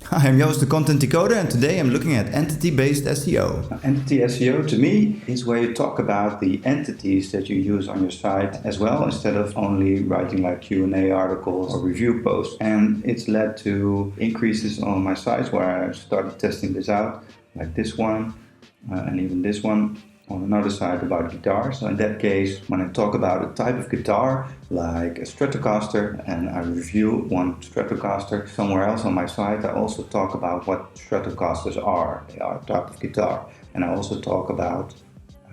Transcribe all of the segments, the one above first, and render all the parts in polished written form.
Hi, I'm Joost, the Content Decoder, and today I'm looking at entity-based SEO. Entity SEO to me is where you talk about the entities that you use on your site as well, instead of only writing like Q&A articles or review posts. And it's led to increases on my sites where I started testing this out, like this one and even this one on another site about guitars. So in that case, when I talk about a type of guitar, like a Stratocaster, and I review one Stratocaster somewhere else on my site, I also talk about what Stratocasters are. They are a type of guitar. And I also talk about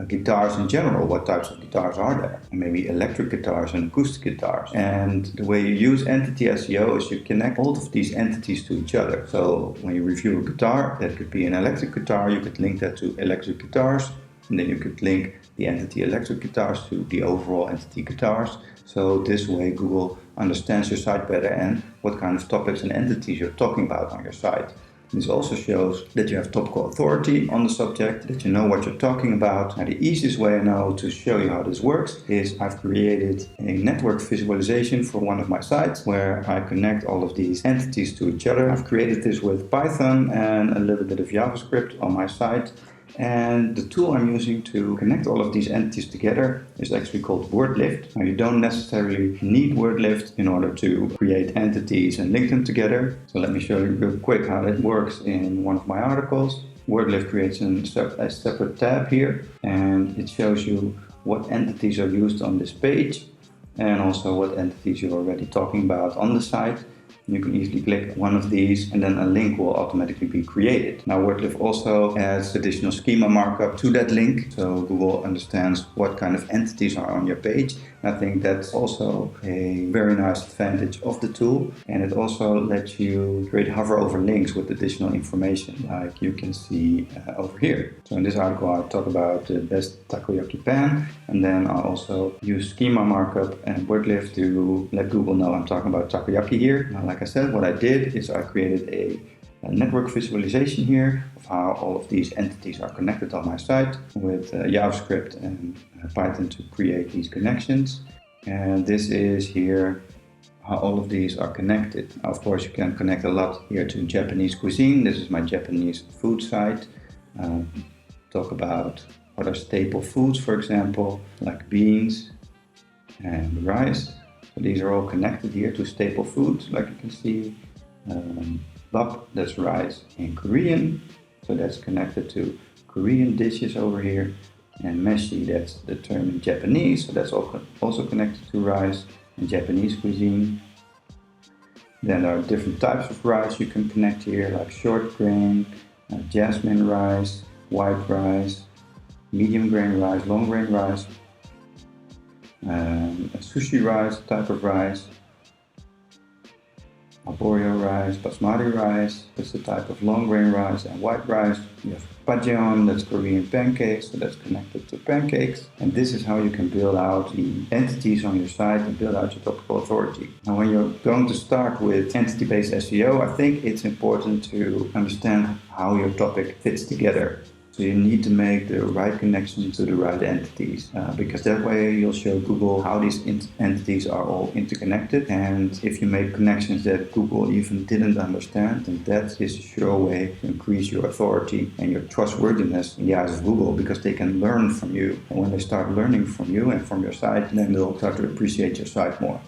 guitars in general, what types of guitars are there, and maybe electric guitars and acoustic guitars. And the way you use entity SEO is you connect all of these entities to each other. So when you review a guitar, that could be an electric guitar, you could link that to electric guitars, and then you could link the entity electric guitars to the overall entity guitars. So this way Google understands your site better and what kind of topics and entities you're talking about on your site. This also shows that you have topical authority on the subject, that you know what you're talking about. Now, the easiest way I know to show you how this works is I've created a network visualization for one of my sites where I connect all of these entities to each other. I've created this with Python and a little bit of JavaScript on my site. And the tool I'm using to connect all of these entities together is actually called WordLift. Now, you don't necessarily need WordLift in order to create entities and link them together. So let me show you real quick how that works in one of my articles. WordLift creates a separate tab here, and it shows you what entities are used on this page and also what entities you're already talking about on the site. You can easily click one of these and then a link will automatically be created. Now, WordLift also adds additional schema markup to that link, so Google understands what kind of entities are on your page. And I think that's also a very nice advantage of the tool, and it also lets you create hover over links with additional information, like you can see over here. So in this article I talk about the best takoyaki pan, and then I also use schema markup and WordLift to let Google know I'm talking about takoyaki here. Now, like I said, what I did is I created a network visualization here of how all of these entities are connected on my site with JavaScript and Python to create these connections. And this is here how all of these are connected. Now, of course, you can connect a lot here to Japanese cuisine. This is my Japanese food site. Talk about what are staple foods, for example, like beans and rice. So these are all connected here to staple foods, like you can see. Bap, that's rice in Korean, so that's connected to Korean dishes over here. And meshi, that's the term in Japanese, so that's also connected to rice and Japanese cuisine. Then there are different types of rice you can connect here, like short grain, jasmine rice, white rice, medium grain rice, long grain rice, a sushi rice type of rice, arborio rice, basmati rice, that's the type of long grain rice, and white rice. You have pajeon, that's Korean pancakes, so that's connected to pancakes. And this is how you can build out the entities on your site and build out your topical authority. Now, when you're going to start with entity-based SEO, I think it's important to understand how your topic fits together. So you need to make the right connection to the right entities, because that way you'll show Google how these entities are all interconnected. And if you make connections that Google even didn't understand, then that is a sure way to increase your authority and your trustworthiness in the eyes of Google, because they can learn from you. And when they start learning from you and from your site, then they'll start to appreciate your site more.